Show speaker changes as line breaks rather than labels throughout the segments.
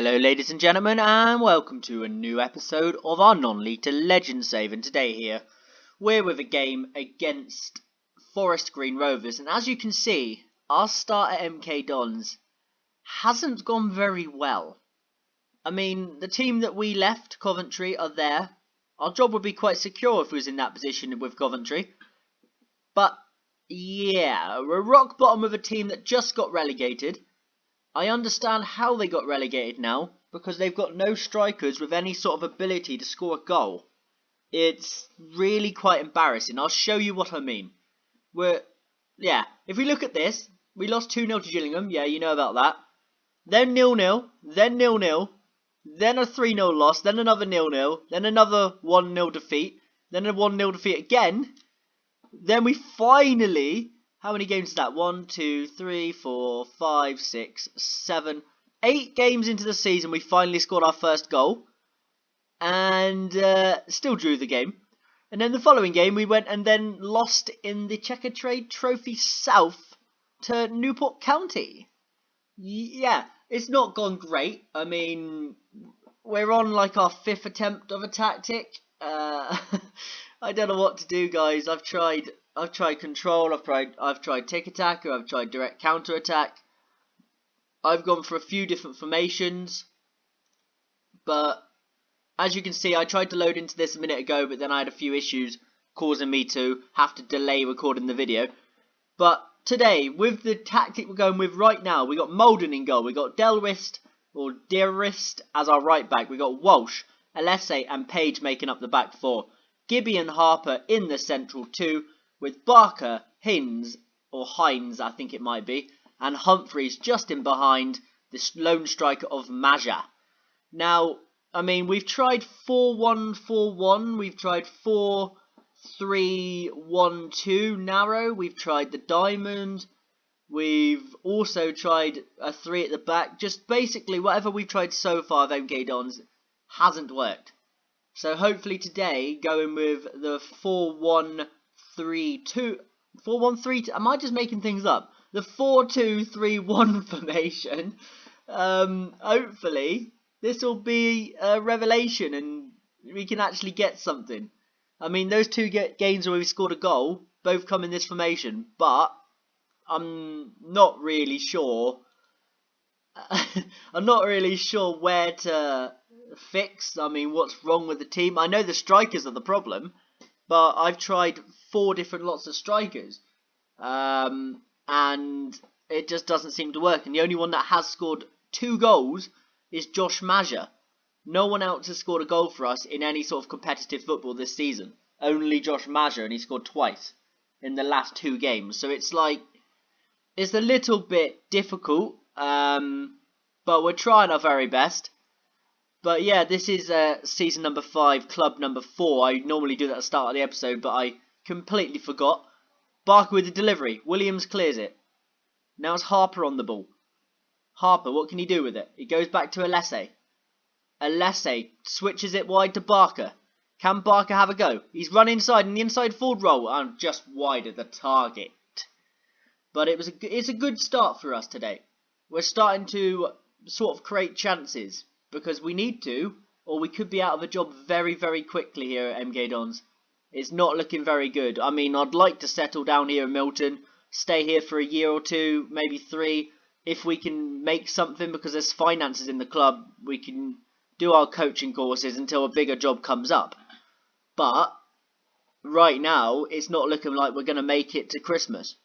Hello ladies and gentlemen, and welcome to a new episode of our non-league to legend save. And today here we're with a game against Forest Green Rovers, and as you can see, our start at MK Dons hasn't gone very well. I mean, the team that we left, Coventry, are there. Our job would be quite secure if we was in that position with Coventry. But yeah, we're rock bottom with a team that just got relegated. I understand how they got relegated now, because they've got no strikers with any sort of ability to score a goal. It's really quite embarrassing. I'll show you what I mean. If we look at this, we lost 2-0 to Gillingham. Yeah, you know about that. Then 0-0, then 0-0, then a 3-0 loss, then another 0-0, then another 1-0 defeat, then a 1-0 defeat again. Then we finally... How many games is that? 1, 2, 3, 4, 5, 6, 7, 8 games into the season, we finally scored our first goal. And still drew the game. And then the following game, we went and then lost in the Checkatrade Trophy South to Newport County. Yeah, it's not gone great. I mean, we're on like our 5th attempt of a tactic. I don't know what to do, guys. I've tried control, I've tried tick attack, or I've tried direct counter attack. I've gone for a few different formations, but as you can see, I tried to load into this a minute ago, but then I had a few issues causing me to have to delay recording the video. But today, with the tactic we're going with right now, we got Molden in goal, we got Delrist as our right back, we got Walsh, Alesse and Page making up the back four, Gibby and Harper in the central two, with Barker, Hines I think it might be, and Humphreys just in behind this lone striker of Maja. Now, I mean, we've tried 4-1-4-1, we've tried 4-3-1-2 narrow, we've tried the diamond, we've also tried a 3 at the back. Just basically whatever we've tried so far of MK Dons hasn't worked. So hopefully today, going with the 4-1-3-2, am I just making things up? The 4-2-3-1 formation. Hopefully, this will be a revelation and we can actually get something. I mean, those two games where we scored a goal, both come in this formation, but I'm not really sure. I'm not really sure where to fix. I mean, what's wrong with the team? I know the strikers are the problem, but I've tried 4 different lots of strikers, and it just doesn't seem to work. And the only one that has scored 2 goals is Josh Maja. No one else has scored a goal for us in any sort of competitive football this season. Only Josh Maja, and he scored twice in the last 2 games. So it's like, it's a little bit difficult, but we're trying our very best. But yeah, this is season number 5, club number 4. I normally do that at the start of the episode, but I completely forgot. Barker with the delivery. Williams clears it. Now it's Harper on the ball. Harper, what can he do with it? He goes back to Alesse. Alesse switches it wide to Barker. Can Barker have a go? He's run inside in the inside forward roll and just wide of the target. But it's a good start for us today. We're starting to sort of create chances, because we need to, or we could be out of a job very, very quickly here at MK Dons. It's not looking very good. I mean, I'd like to settle down here in Milton, stay here for a year or 2, maybe 3, if we can make something, because there's finances in the club. We can do our coaching courses until a bigger job comes up. But right now, it's not looking like we're going to make it to Christmas,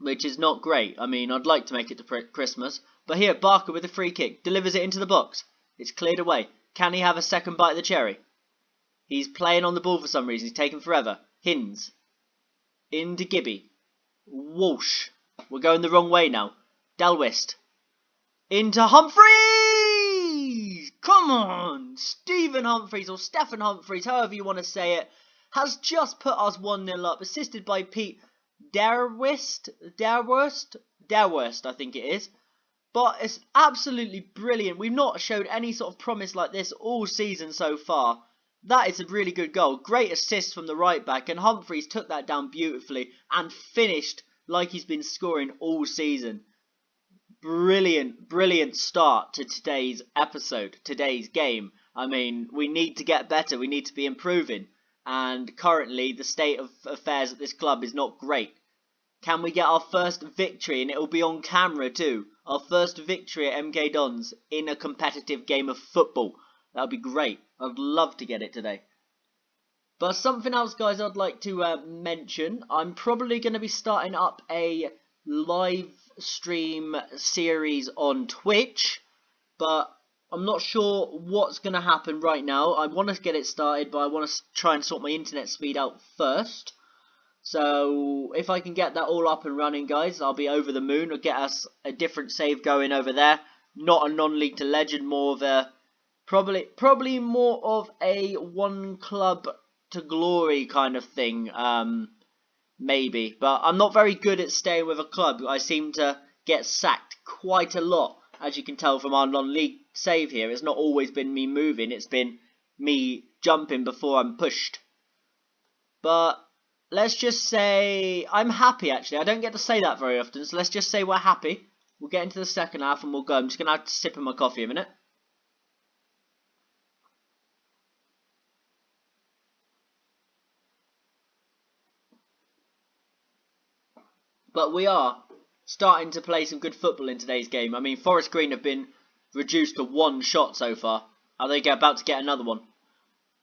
which is not great. I mean, I'd like to make it to Christmas. But here, Barker with a free kick, delivers it into the box. It's cleared away. Can he have a second bite of the cherry? He's playing on the ball for some reason. He's taking forever. Hines. Into Gibby. Walsh. We're going the wrong way now. Delwist. Into Humphreys! Come on! Stephen Humphreys, or Stephen Humphreys, however you want to say it, has just put us 1-0 up, assisted by Pete Darworst, I think it is. But it's absolutely brilliant. We've not showed any sort of promise like this all season so far. That is a really good goal. Great assist from the right back, and Humphreys took that down beautifully and finished like he's been scoring all season. brilliant start to today's episode, today's game. I mean, we need to get better, we need to be improving, and currently the state of affairs at this club is not great. Can we get our first victory, and it'll be on camera too, our first victory at MK Dons in a competitive game of football? That would be great. I'd love to get it today. But something else, guys, I'd like to mention. I'm probably going to be starting up a live stream series on Twitch, but I'm not sure what's going to happen right now. I want to get it started, but I want to try and sort my internet speed out first. So if I can get that all up and running, guys, I'll be over the moon. I'll get us a different save going over there. Not a non-league to legend, more of a probably more of a one club to glory kind of thing. Maybe, but I'm not very good at staying with a club. I seem to get sacked quite a lot, as you can tell from our non-league save here. It's not always been me moving, it's been me jumping before I'm pushed. But let's just say I'm happy, actually. I don't get to say that very often, so let's just say we're happy. We'll get into the second half and we'll go. I'm just going to have to sip on my coffee a minute. But we are starting to play some good football in today's game. I mean, Forest Green have been reduced to 1 shot so far. Are they about to get another one?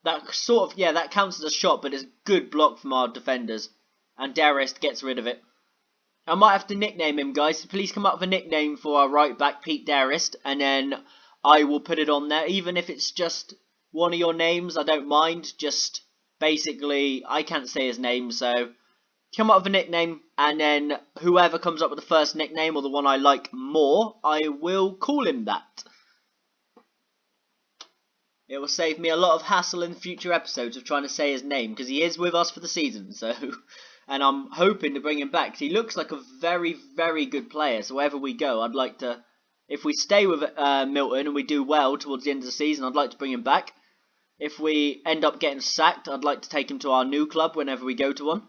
That sort of, yeah, that counts as a shot, but it's a good block from our defenders. And Darist gets rid of it. I might have to nickname him, guys. So please come up with a nickname for our right back, Pete Darist. And then I will put it on there. Even if it's just one of your names, I don't mind. Just basically, I can't say his name, so come up with a nickname, and then whoever comes up with the first nickname, or the one I like more, I will call him that. It will save me a lot of hassle in future episodes of trying to say his name, because he is with us for the season, so, and I'm hoping to bring him back, because he looks like a very, very good player, so wherever we go, I'd like to, if we stay with Milton and we do well towards the end of the season, I'd like to bring him back. If we end up getting sacked, I'd like to take him to our new club whenever we go to one.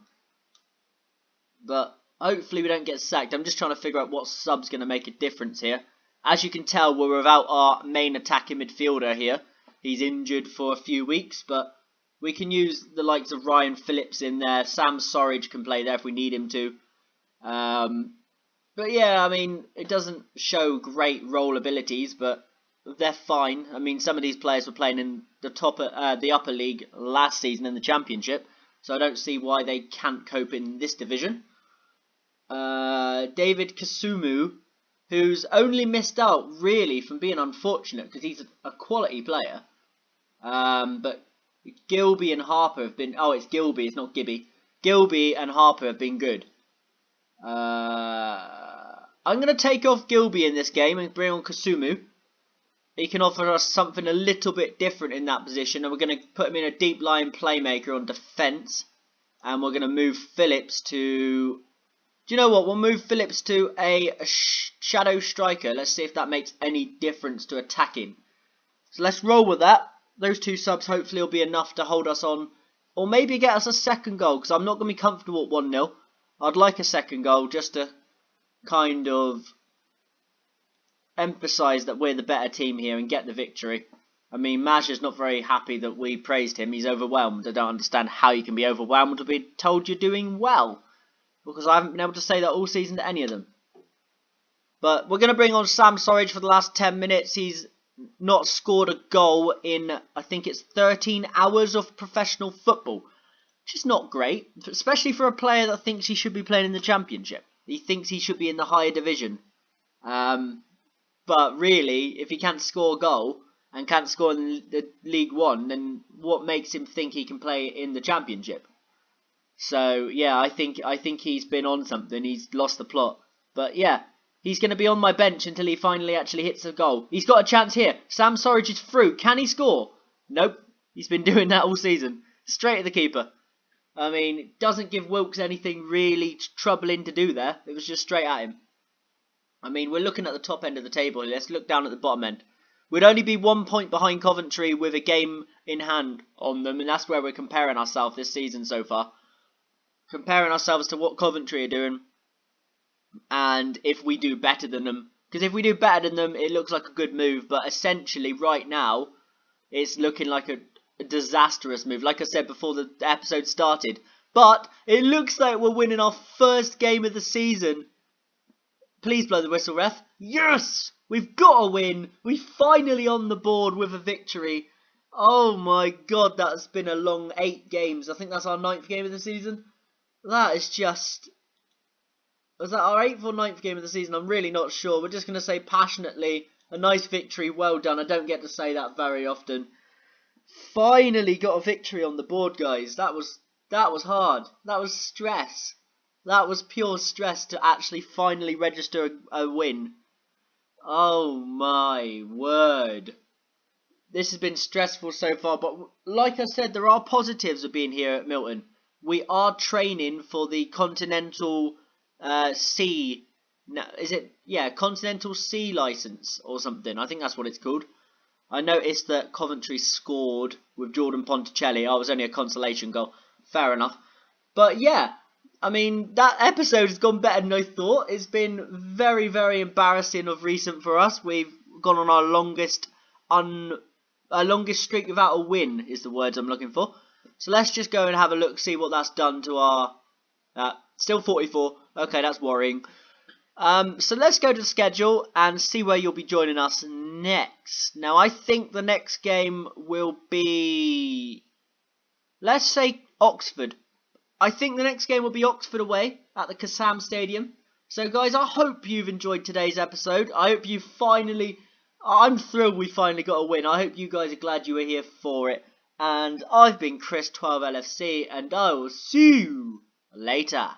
But hopefully we don't get sacked. I'm just trying to figure out what sub's going to make a difference here. As you can tell, we're without our main attacking midfielder here. He's injured for a few weeks, but we can use the likes of Ryan Phillips in there. Sam Surridge can play there if we need him to. But yeah, I mean, it doesn't show great role abilities, but they're fine. I mean, some of these players were playing in the upper league last season in the Championship, so I don't see why they can't cope in this division. David Kasumu, who's only missed out really from being unfortunate because he's a quality player. But Gilby and Harper have been. Oh, it's Gilby, it's not Gibby. Gilby and Harper have been good. I'm going to take off Gilby in this game and bring on Kasumu. He can offer us something a little bit different in that position, and we're going to put him in a deep line playmaker on defence, and we're going to move Phillips to. Do you know what? We'll move Phillips to a shadow striker. Let's see if that makes any difference to attacking. So let's roll with that. Those 2 subs hopefully will be enough to hold us on. Or maybe get us a second goal, because I'm not going to be comfortable at 1-0. I'd like a second goal just to kind of emphasise that we're the better team here and get the victory. I mean, Maja's not very happy that we praised him. He's overwhelmed. I don't understand how you can be overwhelmed to be told you're doing well, because I haven't been able to say that all season to any of them. But we're going to bring on Sam Surridge for the last 10 minutes. He's not scored a goal in, I think it's 13 hours of professional football, which is not great, especially for a player that thinks he should be playing in the Championship. He thinks he should be in the higher division. But really, if he can't score a goal and can't score in the League One, then what makes him think he can play in the Championship? So yeah, I think he's been on something. He's lost the plot. But yeah, he's going to be on my bench until he finally actually hits a goal. He's got a chance here. Sam Surridge is through. Can he score? Nope. He's been doing that all season. Straight at the keeper. I mean, it doesn't give Wilkes anything really troubling to do there. It was just straight at him. I mean, we're looking at the top end of the table. Let's look down at the bottom end. We'd only be 1 point behind Coventry with a game in hand on them, and that's where we're comparing ourselves this season so far. Comparing ourselves to what Coventry are doing, and if we do better than them, Because if we do better than them, it looks like a good move. But essentially, right now, it's looking like a disastrous move. Like I said before the episode started. But it looks like we're winning our first game of the season. Please blow the whistle, ref. Yes! We've got a win. We're finally on the board with a victory. Oh my god, that's been a long 8 games. I think that's our 9th game of the season. That is just... Was that our 8th or 9th game of the season? I'm really not sure. We're just going to say passionately, a nice victory, well done. I don't get to say that very often. Finally got a victory on the board, guys. That was hard. That was stress. That was pure stress to actually finally register a win. Oh my word. This has been stressful so far, but like I said, there are positives of being here at Milton. We are training for the Continental C. Is it? Yeah, Continental C license or something. I think that's what it's called. I noticed that Coventry scored with Jordan Ponticelli. Oh, it was only a consolation goal. Fair enough. But yeah, I mean, that episode has gone better than I thought. It's been very, very embarrassing of recent for us. We've gone on our longest streak without a win, is the words I'm looking for. So let's just go and have a look, see what that's done to our... still 44. Okay, that's worrying. So let's go to the schedule and see where you'll be joining us next. Now, I think the next game will be... Let's say Oxford. I think the next game will be Oxford away at the Kassam Stadium. So, guys, I hope you've enjoyed today's episode. I hope you finally... I'm thrilled we finally got a win. I hope you guys are glad you were here for it. And I've been Chris12LFC, and I will see you later.